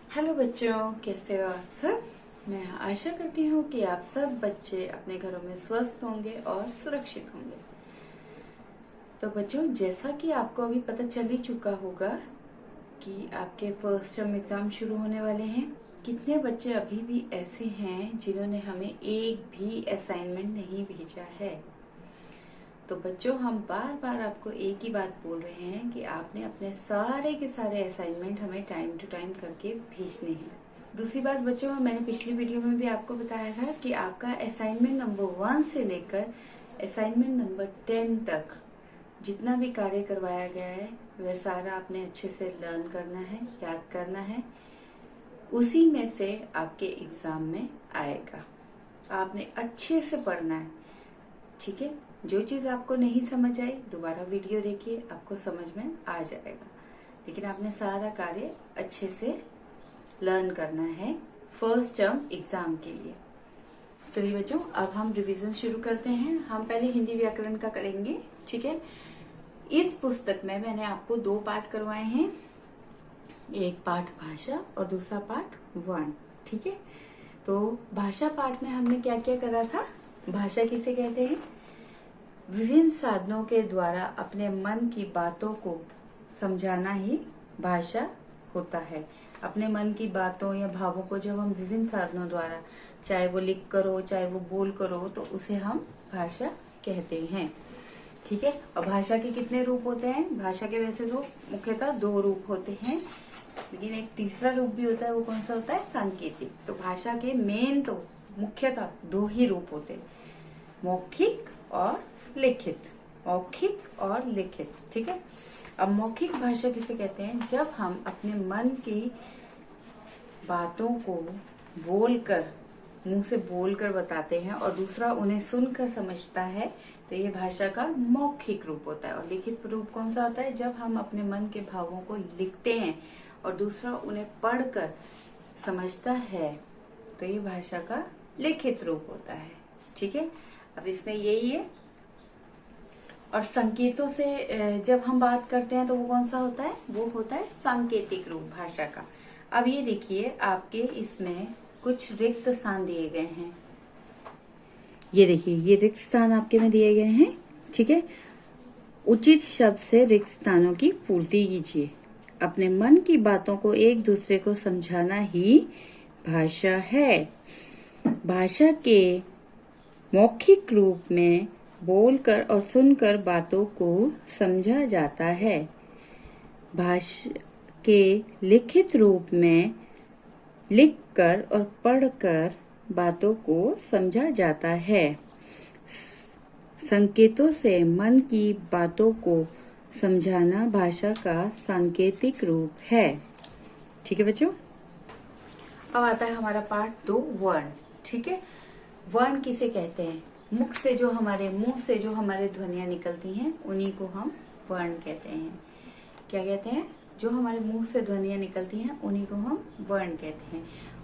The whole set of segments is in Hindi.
हेलो बच्चों, कैसे हो आप सब। मैं आशा करती हूँ कि आप सब बच्चे अपने घरों में स्वस्थ होंगे और सुरक्षित होंगे। तो बच्चों, जैसा कि आपको अभी पता चल ही चुका होगा कि आपके फर्स्ट टर्म एग्जाम शुरू होने वाले हैं। कितने बच्चे अभी भी ऐसे हैं जिन्होंने हमें एक भी असाइनमेंट नहीं भेजा है। तो बच्चों, हम बार बार आपको एक ही बात बोल रहे हैं कि आपने अपने सारे के सारे असाइनमेंट हमें टाइम टू टाइम करके भेजने हैं। दूसरी बात बच्चों, मैंने पिछली वीडियो में भी आपको बताया था कि आपका असाइनमेंट नंबर 1 से लेकर असाइनमेंट नंबर 10 तक जितना भी कार्य करवाया गया है वह सारा आपने अच्छे से लर्न करना है, याद करना है। उसी में से आपके एग्जाम में आएगा। आपने अच्छे से पढ़ना है, ठीक है। जो चीज आपको नहीं समझ आई दोबारा वीडियो देखिए, आपको समझ में आ जाएगा। लेकिन आपने सारा कार्य अच्छे से लर्न करना है फर्स्ट टर्म एग्जाम के लिए। चलिए बच्चों, अब हम रिवीजन शुरू करते हैं। हम पहले हिंदी व्याकरण का करेंगे, ठीक है। इस पुस्तक में मैंने आपको 2 पाठ करवाए हैं, एक पाठ भाषा और दूसरा पाठ वर्ण, ठीक है। तो भाषा पाठ में हमने क्या क्या करा था। भाषा किसे कहते हैं? विभिन्न साधनों के द्वारा अपने मन की बातों को समझाना ही भाषा होता है। अपने मन की बातों या भावों को जब हम विभिन्न साधनों द्वारा, चाहे वो लिख कर हो चाहे वो बोल कर हो, तो उसे हम भाषा कहते हैं, ठीक है। और भाषा के कितने रूप होते हैं? भाषा के वैसे तो मुख्यतः 2 रूप होते हैं, लेकिन एक तीसरा रूप भी होता है। वो कौन सा होता है? सांकेतिक। तो भाषा के मेन तो मुख्यतः 2 ही रूप होते हैं, मौखिक और लिखित। मौखिक और लिखित, ठीक है। अब मौखिक भाषा किसे कहते हैं? जब हम अपने मन की बातों को बोलकर, मुंह से बोलकर बताते हैं और दूसरा उन्हें सुनकर समझता है, तो ये भाषा का मौखिक रूप होता है। और लिखित रूप कौन सा होता है? जब हम अपने मन के भावों को लिखते हैं और दूसरा उन्हें पढ़कर समझता है, तो ये भाषा का लिखित रूप होता है, ठीक है। अब इसमें यही है। और संकेतों से जब हम बात करते हैं तो वो कौन सा होता है? वो होता है सांकेतिक रूप भाषा का। अब ये देखिए, आपके इसमें कुछ रिक्त स्थान दिए गए हैं। ये देखिए, ये रिक्त स्थान आपके में दिए गए हैं, ठीक है। उचित शब्द से रिक्त स्थानों की पूर्ति कीजिए। अपने मन की बातों को एक दूसरे को समझाना ही भाषा है। भाषा के मौखिक रूप में बोलकर और सुनकर बातों को समझा जाता है। भाषा के लिखित रूप में लिखकर और पढ़कर बातों को समझा जाता है। संकेतों से मन की बातों को समझाना भाषा का सांकेतिक रूप है, ठीक है बच्चों। अब आता है हमारा पार्ट 2, वर्ण, ठीक है। वर्ण किसे कहते हैं? मुख से जो हमारे मुंह से जो हमारे ध्वनियां निकलती हैं उन्हीं को हम वर्ण कहते हैं। क्या कहते हैं? जो हमारे मुंह से ध्वनियां निकलती हैं उन्हीं को हम वर्ण कहते हैं।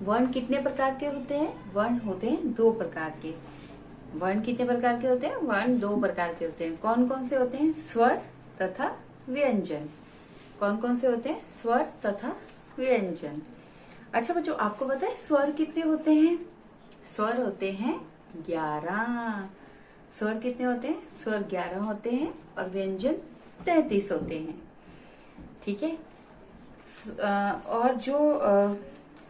वर्ण कितने प्रकार के होते हैं? वर्ण होते हैं 2 प्रकार के। वर्ण कितने प्रकार के होते हैं? वर्ण 2 प्रकार के होते हैं। कौन कौन से होते हैं? स्वर तथा व्यंजन। कौन कौन से होते हैं? स्वर तथा व्यंजन। अच्छा बच्चों, आपको पता है स्वर कितने होते हैं? स्वर होते हैं 11। स्वर कितने होते हैं? स्वर 11 होते हैं और व्यंजन 33 होते हैं, ठीक है। और जो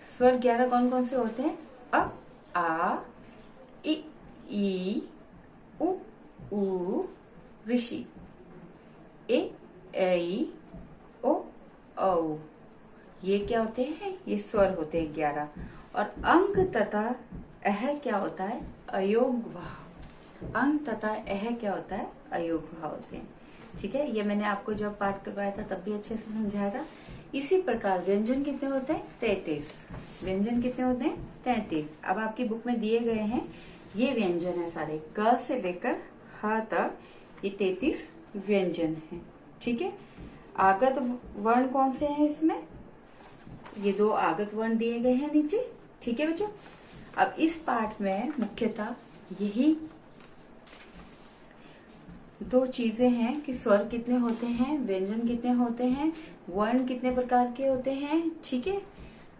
स्वर 11 कौन कौन से होते हैं? अ, आ, ई, उ, ऋषि, ए, ऐ, ओ, औ। ये क्या होते हैं? ये स्वर होते हैं 11। और अंग तथा अह क्या होता है? अयोगवाह। अंग तथा अह क्या होता है? अयोगवाह होते हैं, ठीक है। ये मैंने आपको जब पाठ करवाया था तब भी अच्छे से समझाया था। इसी प्रकार व्यंजन कितने होते हैं? 33। व्यंजन कितने होते हैं? 33। अब आपकी बुक में दिए गए हैं ये व्यंजन है सारे, क से लेकर ह तक ये 33 व्यंजन है, ठीक है। आगत वर्ण कौन से हैं इसमें? ये 2 आगत वर्ण दिए गए हैं नीचे, ठीक है बच्चों। अब इस पाठ में मुख्यतः यही 2 चीजें हैं कि स्वर कितने होते हैं, व्यंजन कितने होते हैं, वर्ण कितने प्रकार के होते हैं, ठीक है।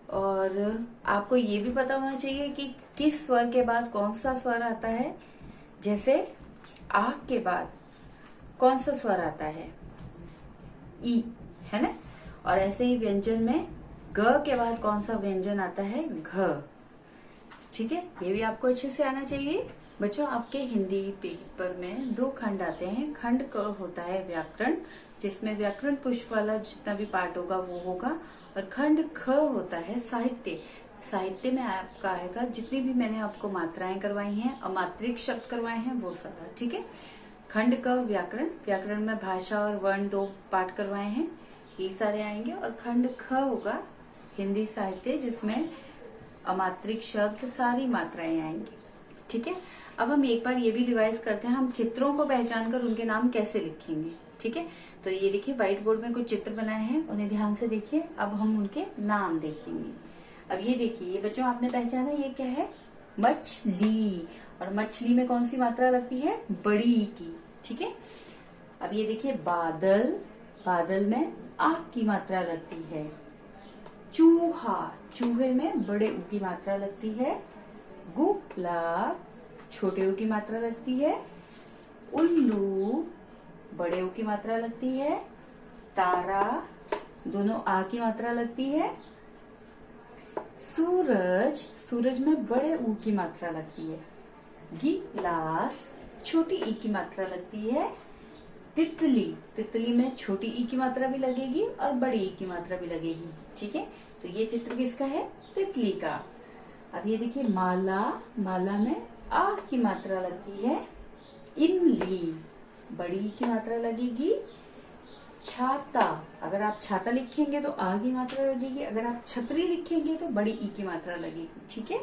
और आपको ये भी पता होना चाहिए कि किस स्वर के बाद कौन सा स्वर आता है। जैसे आ के बाद कौन सा स्वर आता है, ई, है ना। और ऐसे ही व्यंजन में ग के बाद कौन सा व्यंजन आता है, घ। ठीक है, ये भी आपको अच्छे से आना चाहिए। बच्चों, आपके हिंदी पेपर में 2 खंड आते हैं। खंड क होता है व्याकरण, जिसमें व्याकरण पुष्प वाला जितना भी पार्ट होगा वो होगा, और खंड ख होता है साहित्य। साहित्य में आपका आएगा जितनी भी मैंने आपको मात्राएं करवाई हैं, अमात्रिक शब्द करवाए हैं, वो सारा। ठीक है, खंड क व्याकरण, व्याकरण में भाषा और वर्ण 2 पाठ करवाए हैं, ये सारे आएंगे। और खंड ख होगा हिंदी साहित्य, जिसमें अमात्रिक शब्द सारी मात्राएं आएंगी। ठीक है, अब हम एक बार ये भी रिवाइज करते हैं, हम चित्रों को पहचान कर उनके नाम कैसे लिखेंगे। ठीक है, तो ये देखिए व्हाइट बोर्ड में कुछ चित्र बनाए हैं, उन्हें ध्यान से देखिए। अब हम उनके नाम देखेंगे। अब ये देखिए, ये बच्चों आपने पहचाना ये क्या है, मछली। और मछली में कौन सी मात्रा लगती है, बड़ी की। ठीक है, अब ये देखिए बादल, बादल में आ की मात्रा लगती है। चूहा, चूहे में बड़े ऊ की मात्रा लगती है। गुलाब, छोटे ऊ की मात्रा लगती है। उल्लू, बड़े ऊ की मात्रा लगती है। तारा, दोनों आ की मात्रा लगती है। सूरज, सूरज में बड़े ऊ की मात्रा लगती है। गिलास, छोटी ई की मात्रा लगती है। तितली, तितली में छोटी ई की मात्रा भी लगेगी और बड़ी ई की मात्रा भी लगेगी। ठीक है, तो ये चित्र किसका है, तितली का। अब ये देखिए माला, माला में आ की मात्रा लगती है। इमली, बड़ी ई की मात्रा लगेगी। छाता, अगर आप छाता लिखेंगे तो आ की मात्रा लगेगी, अगर आप छतरी लिखेंगे तो बड़ी ई की मात्रा लगेगी। ठीक है,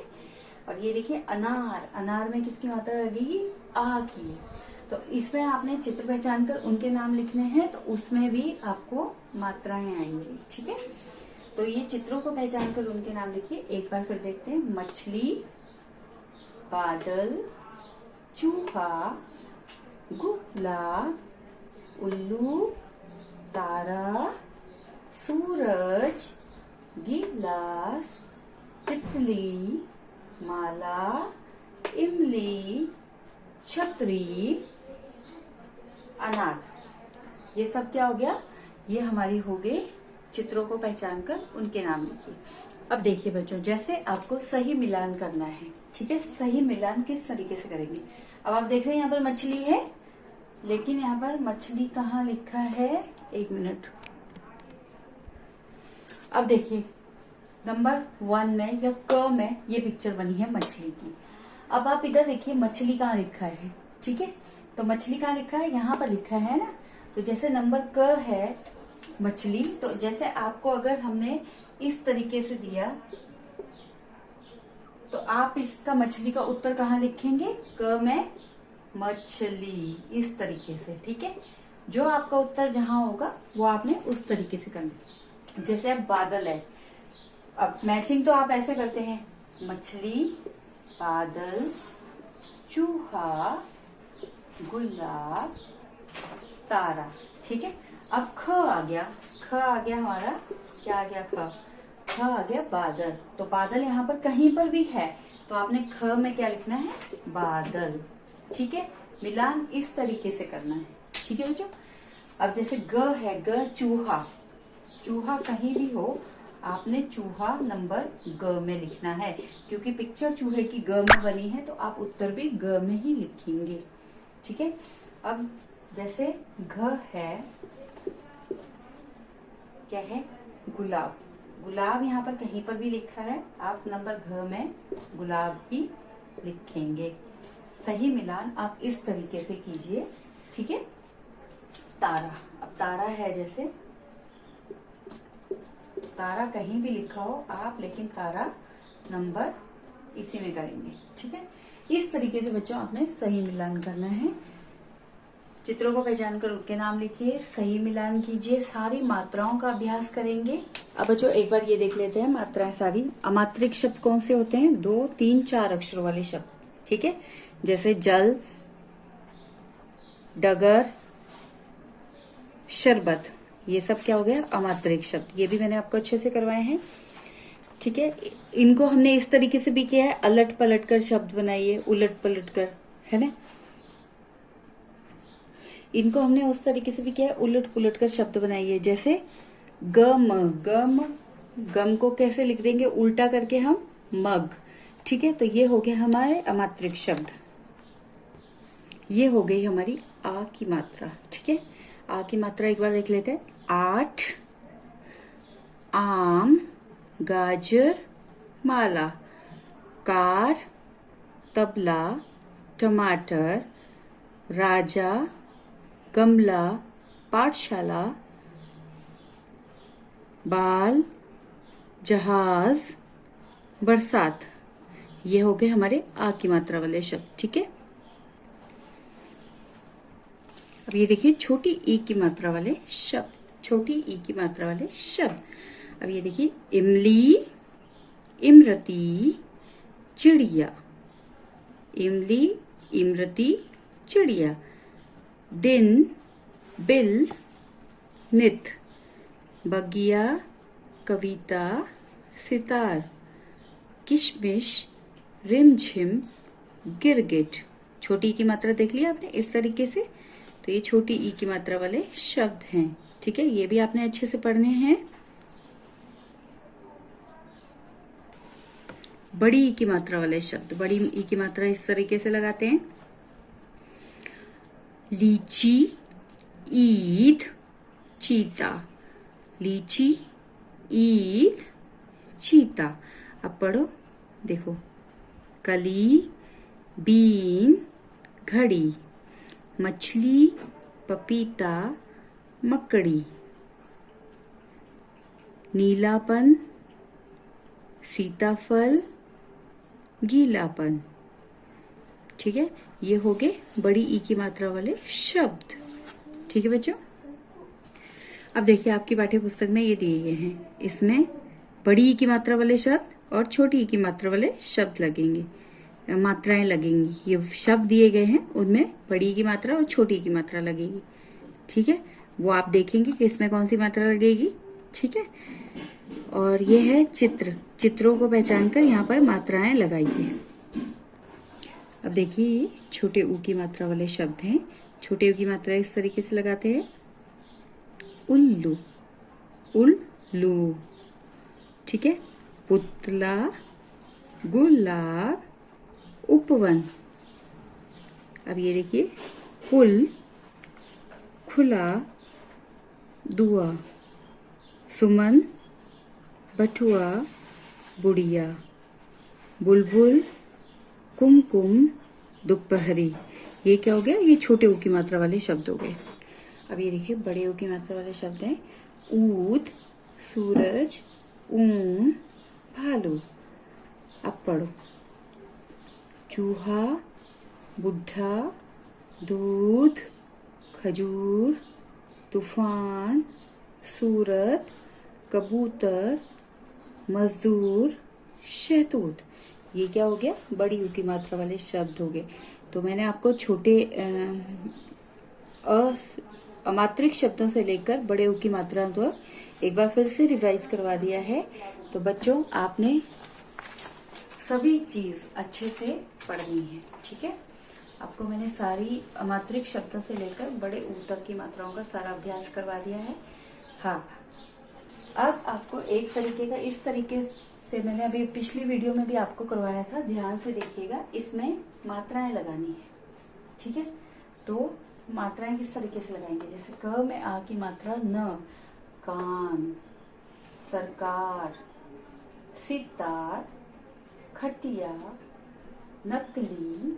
और ये देखिए अनार, अनार में किसकी मात्रा लगेगी, आ की। तो इसमें आपने चित्र पहचान कर उनके नाम लिखने हैं, तो उसमें भी आपको मात्राएं आएंगी। ठीक है, तो ये चित्रों को पहचान कर उनके नाम लिखिए। एक बार फिर देखते हैं, मछली, बादल, चूहा, गुलाब, उल्लू, तारा, सूरज, गिलास, तितली, माला, इमली, छतरी, अनार। ये सब क्या हो गया, ये हमारी हो गई। चित्रों को पहचान कर उनके नाम लिखिए। अब देखिए बच्चों, जैसे आपको सही मिलान करना है। ठीक है, सही मिलान किस तरीके से करेंगे। अब आप देख रहे हैं यहाँ पर मछली है, लेकिन यहाँ पर मछली कहाँ लिखा है, 1 मिनट। अब देखिए नंबर 1 में या क में ये पिक्चर बनी है मछली की। अब आप इधर देखिए मछली कहाँ लिखा है। ठीक है, तो मछली कहाँ लिखा है, यहाँ पर लिखा है ना। तो जैसे नंबर क है मछली, तो जैसे आपको अगर हमने इस तरीके से दिया तो आप इसका मछली का उत्तर कहाँ लिखेंगे, क में मछली, इस तरीके से। ठीक है, जो आपका उत्तर जहां होगा वो आपने उस तरीके से करना। जैसे अब बादल है, अब मैचिंग तो आप ऐसे करते हैं, मछली, बादल, चूहा, गुलाब, तारा। ठीक है, अब ख आ गया, ख आ गया हमारा, क्या आ गया, ख आ गया बादल। तो बादल यहाँ पर कहीं पर भी है तो आपने ख में क्या लिखना है, बादल। ठीक है, मिलान इस तरीके से करना है। ठीक है बच्चों, अब जैसे ग है, ग चूहा, चूहा कहीं भी हो आपने चूहा नंबर ग में लिखना है, क्योंकि पिक्चर चूहे की ग में बनी है तो आप उत्तर भी ग में ही लिखेंगे। ठीक है, अब जैसे घ है, क्या है, गुलाब, गुलाब यहाँ पर कहीं पर भी लिखा है, आप नंबर घ में गुलाब ही लिखेंगे। सही मिलान आप इस तरीके से कीजिए। ठीक है, तारा, अब तारा है, जैसे तारा कहीं भी लिखा हो आप, लेकिन तारा नंबर इसी में करेंगे। ठीक है, इस तरीके से बच्चों आपने सही मिलान करना है। चित्रों को पहचान कर उनके नाम लिखिए, सही मिलान कीजिए, सारी मात्राओं का अभ्यास करेंगे। अब बच्चों एक बार ये देख लेते हैं मात्राएं सारी। अमात्रिक शब्द कौन से होते हैं, 2, 3, 4 अक्षरों वाले शब्द। ठीक है, जैसे जल, डगर, शरबत, ये सब क्या हो गया, अमात्रिक शब्द। ये भी मैंने आपको अच्छे से करवाए हैं। ठीक है, इनको हमने इस तरीके से भी किया है, अलट पलट कर शब्द बनाइए, उलट पलट कर, है ना। इनको हमने उस तरीके से भी किया है, उलट पुलट कर शब्द बनाइए। जैसे गम, गम, गम को कैसे लिख देंगे, उल्टा करके हम मग। ठीक है, तो ये हो गया हमारे अमात्रिक शब्द। ये हो गई हमारी आ की मात्रा। ठीक है, आ की मात्रा एक बार देख लेते हैं। 8, आम, गाजर, माला, कार, तबला, टमाटर, राजा, गमला, पाठशाला, बाल, जहाज, बरसात। ये हो गए हमारे आ की मात्रा वाले शब्द। ठीक है, अब ये देखिए छोटी ई की मात्रा वाले शब्द, छोटी ई की मात्रा वाले शब्द। अब ये देखिए इमली, इमरती, चिड़िया, इमली, इमरती, चिड़िया, दिन, बिल, नित, बगिया, कविता, सितार, किशमिश, रिमझिम, गिरगिट। छोटी ई की मात्रा देख लिया आपने इस तरीके से। तो ये छोटी ई की मात्रा वाले शब्द हैं। ठीक है, ये भी आपने अच्छे से पढ़ने हैं। बड़ी ई की मात्रा वाले शब्द, बड़ी ई की मात्रा इस तरीके से लगाते हैं। लीची, ईद, चीता, लीची, ईद, चीता। अब पढ़ो, देखो, कली, बीन, घड़ी, मछली, पपीता, मकड़ी, नीलापन, सीताफल, गीलापन। ठीक है, ये हो गए बड़ी ई की मात्रा वाले शब्द। ठीक है बच्चों, अब देखिए आपकी पाठ्य पुस्तक में ये दिए गए हैं, इसमें बड़ी ई की मात्रा वाले शब्द और छोटी ई की मात्रा वाले शब्द लगेंगे, मात्राएं लगेंगी। ये शब्द दिए गए हैं, उनमें बड़ी की मात्रा और छोटी की मात्रा लगेगी। ठीक है, वो आप देखेंगे कि इसमें कौन सी मात्रा लगेगी। ठीक है, और ये है चित्र, चित्रों को पहचान कर यहाँ पर मात्राएं लगाइए। अब देखिए छोटे ऊ की मात्रा वाले शब्द हैं। छोटे ऊ की मात्रा इस तरीके से लगाते हैं। उल्लू, उल्लू। ठीक है, पुतला, गुलाब, उपवन। अब ये देखिए पुल, खुला, दुआ, सुमन, बटुआ, बुढ़िया, बुलबुल, कुमकुम, दोपहरी। ये क्या हो गया, ये छोटे ऊ की मात्रा वाले शब्द हो गए। अब ये देखिए बड़े ऊ की मात्रा वाले शब्द हैं। ऊद, सूरज, ऊन, भालू। अब पढ़ो, चूहा, बुढ़ा, दूध, खजूर, तूफान, सूरत, कबूतर, मजदूर, शहतूत। ये क्या हो गया, बड़ी ऊ की मात्रा वाले शब्द हो गए। तो मैंने आपको छोटे अमात्रिक शब्दों से लेकर बड़े ऊ की मात्रा तो एक बार फिर से रिवाइज करवा दिया है। तो बच्चों आपने सभी चीज अच्छे से पढ़नी है। ठीक है, आपको मैंने सारी अमात्रिक शब्दों से लेकर बड़े ऊ तक की मात्राओं का सारा अभ्यास करवा दिया है। हाँ, अब आपको एक तरीके का, इस तरीके से मैंने अभी पिछली वीडियो में भी आपको करवाया था, ध्यान से देखिएगा, इसमें मात्राएं लगानी है। ठीक है, तो मात्राएं किस तरीके से लगाएंगे, जैसे क में आ की मात्रा न, कान, सरकार, सितार, खटिया, नकली,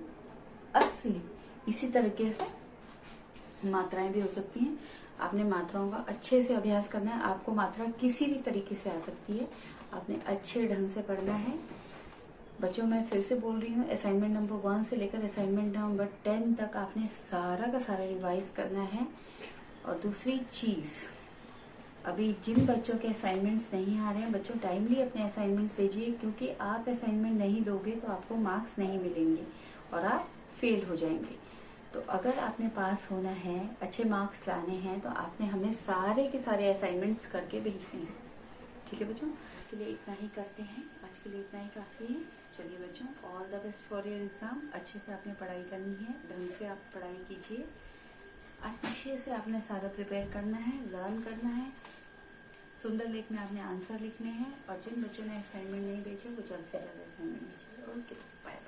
असली। इसी तरीके से मात्राएं भी हो सकती हैं। आपने मात्राओं का अच्छे से अभ्यास करना है। आपको मात्रा किसी भी तरीके से आ सकती है, आपने अच्छे ढंग से पढ़ना है। बच्चों मैं फिर से बोल रही हूँ, असाइनमेंट नंबर 1 से लेकर असाइनमेंट नंबर 10 तक आपने सारा का सारा रिवाइज करना है। और दूसरी चीज, अभी जिन बच्चों के असाइनमेंट्स नहीं आ रहे हैं, बच्चों टाइमली अपने असाइनमेंट्स भेजिए, क्योंकि आप असाइनमेंट नहीं दोगे तो आपको मार्क्स नहीं मिलेंगे और आप फेल हो जाएंगे। तो अगर आपने पास होना है, अच्छे मार्क्स लाने हैं, तो आपने हमें सारे के सारे असाइनमेंट्स करके भेजने हैं। ठीक है बच्चों, आज के लिए इतना ही करते हैं, आज के लिए इतना ही काफ़ी है। चलिए बच्चों, all the best for your exam. अच्छे से आपने पढ़ाई करनी है, ढंग से आप पढ़ाई कीजिए, अच्छे से आपने सारा प्रिपेयर करना है, लर्न करना है। सुंदर लेख में आपने आंसर लिखने हैं और जिन बच्चों ने असाइनमेंट नहीं भेजे वो जल्द से जल्द असाइनमेंट भेजिए। Okay, bye.